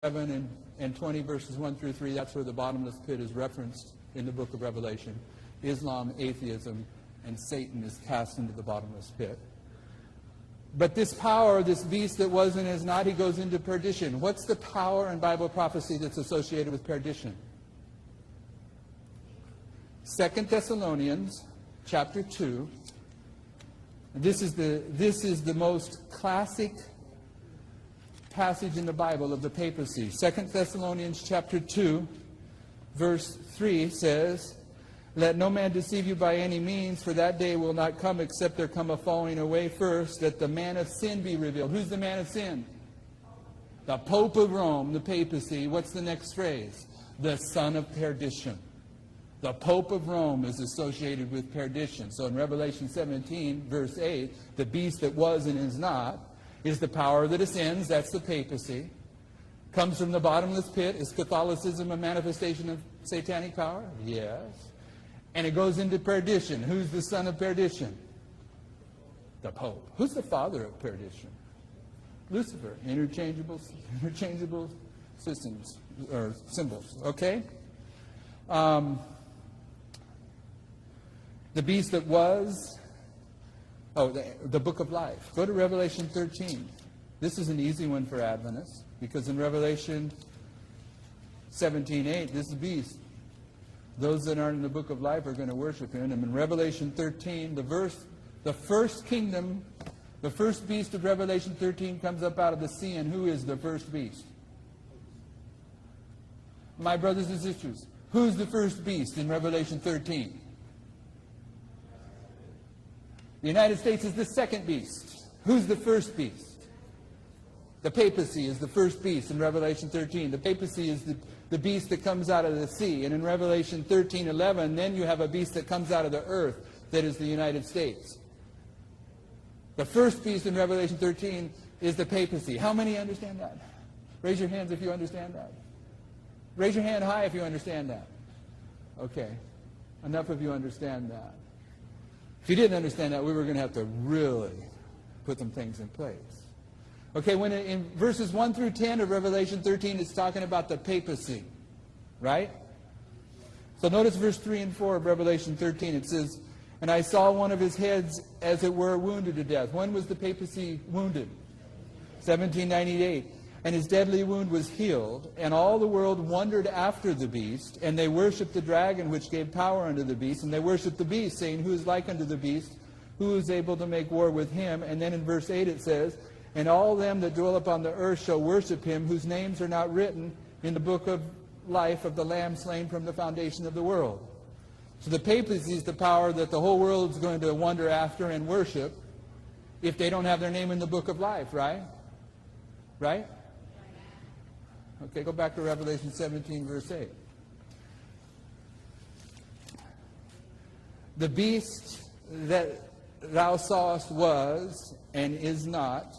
and 20 verses 1 through 3, that's where the bottomless pit is referenced in the book of Revelation. Islam, atheism, and Satan is cast into the bottomless pit. But this power, this beast that was and is not, he goes into perdition. What's the power in Bible prophecy that's associated with perdition? 2 Thessalonians chapter 2. This is the most classic passage in the Bible of the papacy. 2 Thessalonians chapter 2, verse 3 says, "Let no man deceive you by any means, for that day will not come except there come a falling away first, that the man of sin be revealed." Who's the man of sin? The Pope of Rome, the papacy. What's the next phrase? The son of perdition. The Pope of Rome is associated with perdition. So in Revelation 17, verse 8, the beast that was and is not is the power that ascends. That's the papacy. Comes from the bottomless pit. Is Catholicism a manifestation of satanic power? Yes. And it goes into perdition. Who's the son of perdition? The Pope. Who's the father of perdition? Lucifer. Interchangeable systems or symbols. Okay? The beast that was, the book of life. Go to Revelation 13. This is an easy one for Adventists, because in Revelation 17:8, this beast, those that aren't in the book of life are going to worship him. And in Revelation 13, the first kingdom, the first beast of Revelation 13 comes up out of the sea. And who is the first beast? My brothers and sisters, who's the first beast in Revelation 13? The United States is the second beast. Who's the first beast? The papacy is the first beast in Revelation 13. The papacy is the beast that comes out of the sea. And in Revelation 13:11, then you have a beast that comes out of the earth, that is the United States. The first beast in Revelation 13 is the papacy. How many understand that? Raise your hands if you understand that. Raise your hand high if you understand that. Okay. Enough of you understand that. If you didn't understand that, we were going to have to really put some things in place. Okay, when in verses 1 through 10 of Revelation 13, it's talking about the papacy, right? So notice verse 3 and 4 of Revelation 13. It says, "And I saw one of his heads, as it were, wounded to death." When was the papacy wounded? 1798. "And his deadly wound was healed, and all the world wondered after the beast, and they worshipped the dragon which gave power unto the beast, and they worshipped the beast, saying, Who is like unto the beast? Who is able to make war with him?" And then in verse 8 it says, "And all them that dwell upon the earth shall worship him, whose names are not written in the book of life of the Lamb slain from the foundation of the world." So the papacy is the power that the whole world is going to wonder after and worship if they don't have their name in the book of life, right? Right? Okay, go back to Revelation 17, verse 8. "The beast that thou sawest was and is not,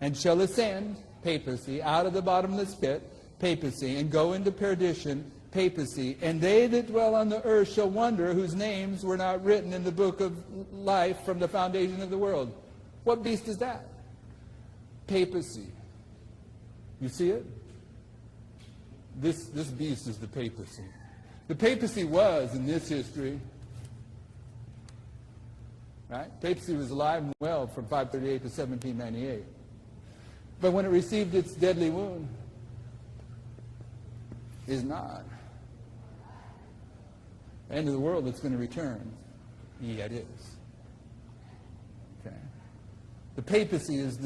and shall ascend," papacy, "out of the bottomless pit," papacy, "and go into perdition," papacy, "and they that dwell on the earth shall wonder, whose names were not written in the book of life from the foundation of the world." What beast is that? Papacy. You see it? This beast is the papacy. The papacy was, in this history, right? Papacy was alive and well from 538 to 1798. But when it received its deadly wound, is not. End of the world, it's going to return. Yet is. Okay. The papacy is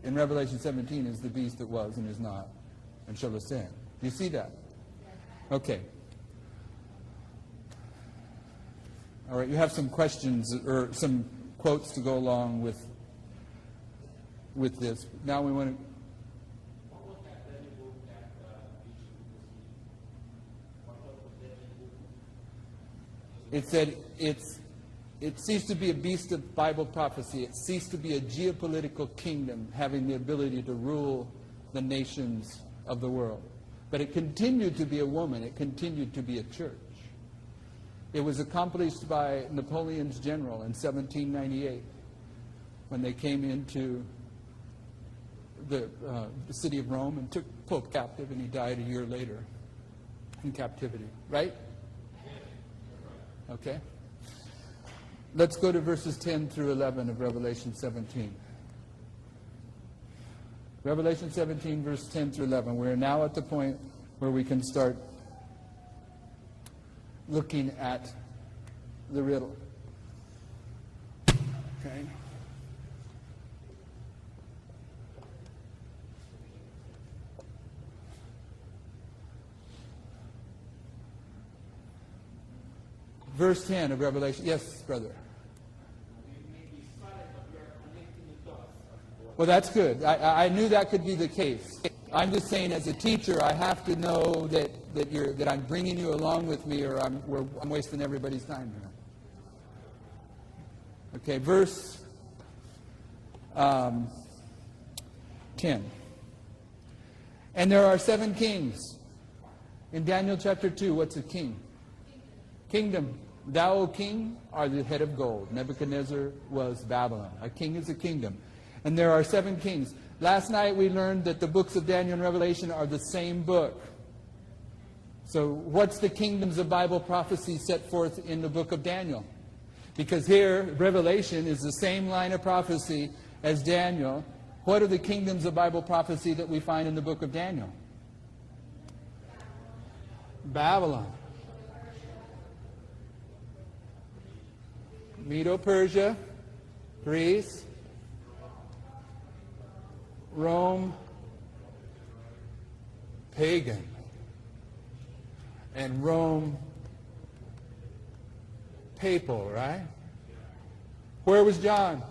in Revelation 17 is the beast that was and is not and shall ascend. Do you see that? Okay. All right, you have some questions or some quotes to go along with this. Now we want to... It said it ceased to be a beast of Bible prophecy. It ceased to be a geopolitical kingdom having the ability to rule the nations of the world. But it continued to be a woman. It continued to be a church. It was accomplished by Napoleon's general in 1798 when they came into the city of Rome and took Pope captive, and he died a year later in captivity. Right? Okay. Let's go to verses 10 through 11 of Revelation 17. Revelation 17, verse 10 through 11. We're now at the point where we can start looking at the riddle. Okay. Verse 10 of Revelation. Yes, brother. Well, that's good. I knew that could be the case. I'm just saying, as a teacher, I have to know that I'm bringing you along with me, or I'm wasting everybody's time here. Okay, verse 10. And there are 7 kings. In Daniel chapter 2, what's a king? Kingdom. Thou, O king, are the head of gold. Nebuchadnezzar was Babylon. A king is a kingdom. And there are 7 kings. Last night we learned that the books of Daniel and Revelation are the same book. So what's the kingdoms of Bible prophecy set forth in the book of Daniel? Because here, Revelation is the same line of prophecy as Daniel. What are the kingdoms of Bible prophecy that we find in the book of Daniel? Babylon. Medo-Persia, Greece, Rome, pagan, and Rome, papal, right? Where was John?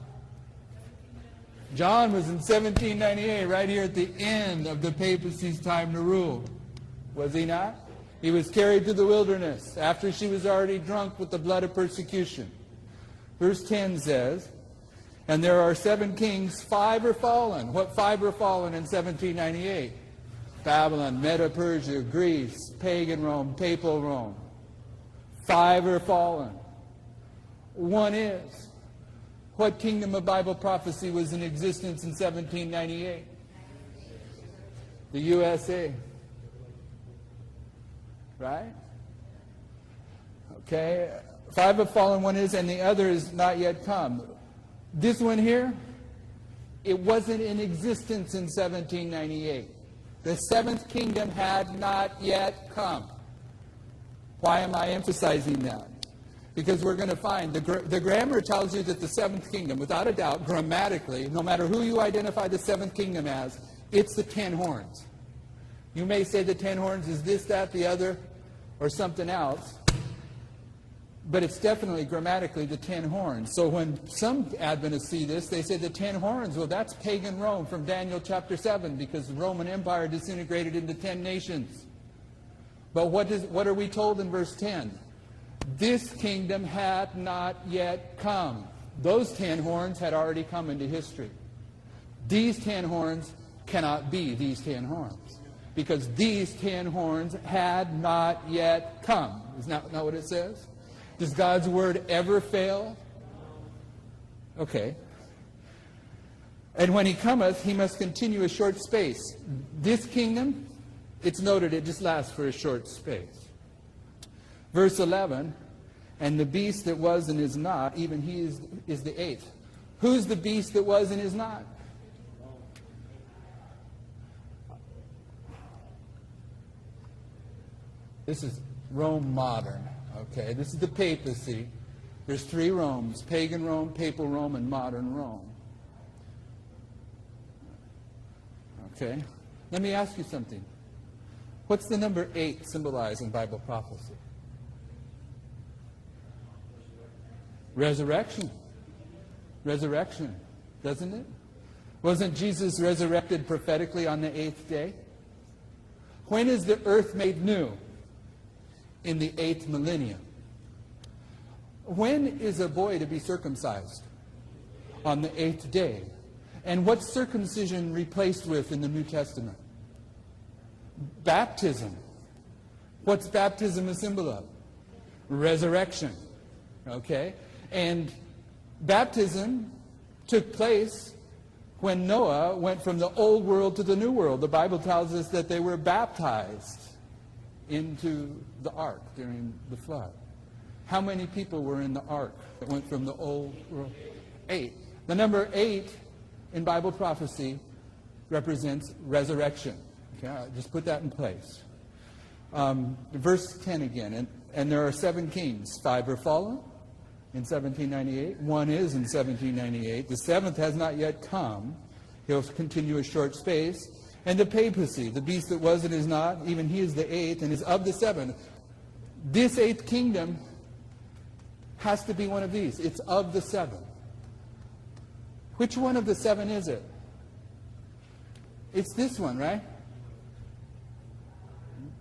John was in 1798, right here at the end of the papacy's time to rule. Was he not? He was carried to the wilderness after she was already drunk with the blood of persecution. Verse 10 says, and there are 7 kings, 5 are fallen. What 5 were fallen in 1798? Babylon, Medo-Persia, Greece, pagan Rome, papal Rome. 5 are fallen. 1 is. What kingdom of Bible prophecy was in existence in 1798? The USA. Right? Okay. 5 have fallen, 1 is, and the other is not yet come. This one here, it wasn't in existence in 1798. The 7th kingdom had not yet come. Why am I emphasizing that? Because we're going to find, the grammar tells you that the 7th kingdom, without a doubt, grammatically, no matter who you identify the 7th kingdom as, it's the 10 horns. You may say the 10 horns is this, that, the other, or something else. But it's definitely grammatically the 10 horns. So when some Adventists see this, they say the 10 horns, well, that's pagan Rome from Daniel chapter 7, because the Roman Empire disintegrated into 10 nations. But what are we told in verse 10? This kingdom had not yet come. Those 10 horns had already come into history. These 10 horns cannot be these 10 horns, because these 10 horns had not yet come. Isn't that not what it says? Does God's word ever fail? Okay. And when he cometh, he must continue a short space. This kingdom, it's noted, it just lasts for a short space. Verse 11, and the beast that was and is not, even he is the 8th. Who's the beast that was and is not? This is Rome modern. Okay, this is the papacy. There's 3 Romes: pagan Rome, papal Rome, and modern Rome. Okay, let me ask you something. What's the number 8 symbolize in Bible prophecy? Resurrection. Resurrection, doesn't it? Wasn't Jesus resurrected prophetically on the 8th day? When is the earth made new? In the 8th millennium. When is a boy to be circumcised? On the 8th day. And what's circumcision replaced with in the New Testament? Baptism. What's baptism a symbol of? Resurrection. Okay? And baptism took place when Noah went from the old world to the new world. The Bible tells us that they were baptized into the ark during the flood. How many people were in the ark that went from the old world? 8. The number 8 in Bible prophecy represents resurrection. Okay, I'll just put that in place. Verse 10 again. And there are 7 kings. 5 are fallen in 1798. 1 is in 1798. The 7th has not yet come. He'll continue a short space. And the papacy, the beast that was and is not, even he is the 8th and is of the 7th. This 8th kingdom has to be one of these. It's of the 7. Which one of the 7 is it? It's this one, right?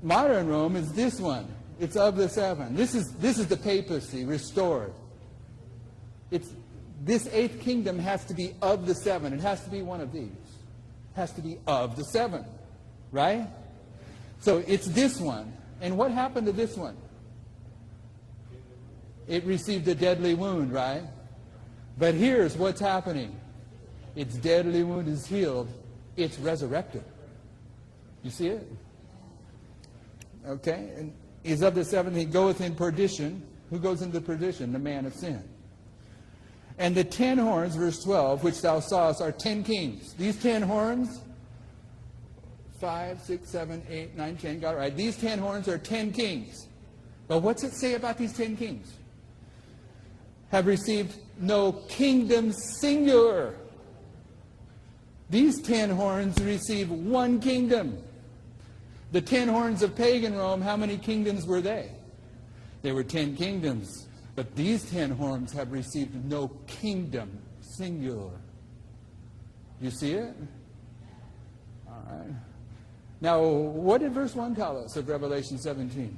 Modern Rome is this one. It's of the 7. This is the papacy restored. This 8th kingdom has to be of the 7. It has to be one of these. It has to be of the 7, right? So it's this one. And what happened to this one? It received a deadly wound, right? But here's what's happening. Its deadly wound is healed. It's resurrected. You see it? Okay? And he's of the 7th. He goeth in perdition. Who goes into perdition? The man of sin. And the 10 horns, verse 12, which thou sawest, are 10 kings. These 10 horns, 5, 6, 7, 8, 9, 10, got it right. These 10 horns are 10 kings. But what's it say about these 10 kings? Have received no kingdom singular. These 10 horns receive one kingdom. The 10 horns of pagan Rome, how many kingdoms were they? They were 10 kingdoms. But these 10 horns have received no kingdom singular. You see it? All right. Now, what did verse 1 tell us of Revelation 17?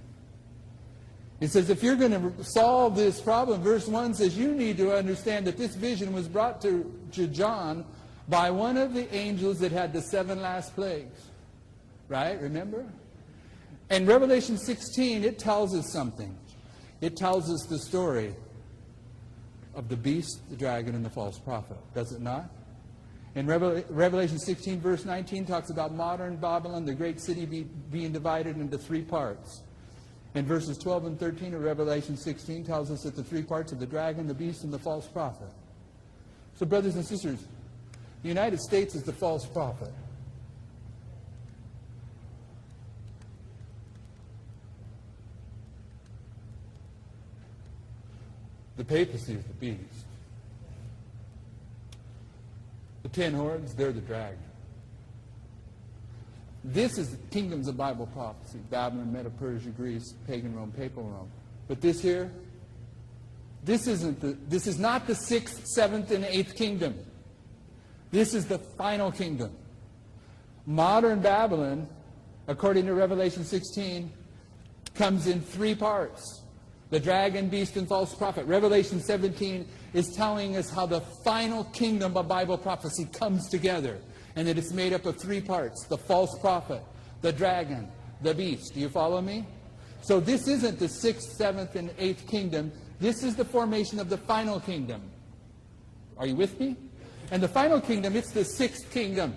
It says, if you're going to solve this problem, verse 1 says, you need to understand that this vision was brought to John by one of the angels that had the 7 last plagues. Right? Remember? And Revelation 16, it tells us something. It tells us the story of the beast, the dragon, and the false prophet. Does it not? And Revelation 16, verse 19, talks about modern Babylon, the great city being divided into 3 parts. And verses 12 and 13 of Revelation 16 tells us that the 3 parts of the dragon, the beast, and the false prophet. So, brothers and sisters, the United States is the false prophet. The papacy is the beast. The 10 horns, they're the dragon. This is the kingdoms of Bible prophecy. Babylon, Medo, Persia, Greece, pagan Rome, papal Rome. But this here, this is not the 6th, 7th, and 8th kingdom. This is the final kingdom. Modern Babylon, according to Revelation 16, comes in 3 parts. The dragon, beast, and false prophet. Revelation 17 is telling us how the final kingdom of Bible prophecy comes together. And that it's made up of 3 parts. The false prophet, the dragon, the beast. Do you follow me? So this isn't the 6th, 7th, and 8th kingdom. This is the formation of the final kingdom. Are you with me? And the final kingdom, it's the 6th kingdom.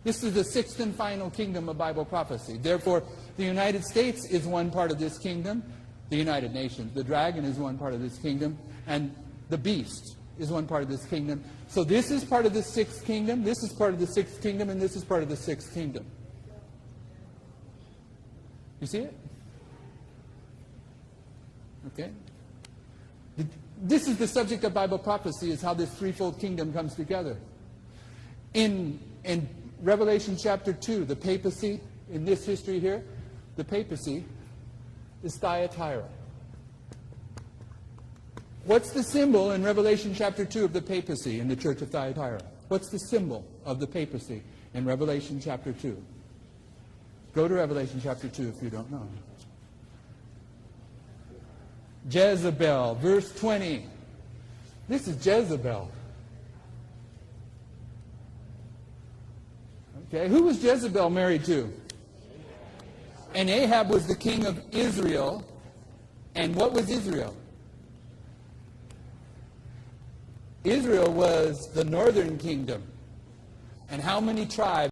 This is the 6th and final kingdom of Bible prophecy. Therefore, the United States is one part of this kingdom. The United Nations. The dragon is one part of this kingdom. And the beast is one part of this kingdom. So this is part of the 6th kingdom. This is part of the 6th kingdom. And this is part of the 6th kingdom. You see it? Okay. This is the subject of Bible prophecy, is how this threefold kingdom comes together. In Revelation chapter 2, the papacy, in this history here, the papacy is Thyatira. What's the symbol in Revelation chapter 2 of the papacy in the church of Thyatira? What's the symbol of the papacy in Revelation chapter 2? Go to Revelation chapter 2 if you don't know. Jezebel, verse 20. This is Jezebel. Okay, who was Jezebel married to? And Ahab was the king of Israel. And what was Israel? Israel was the northern kingdom. And how many tribes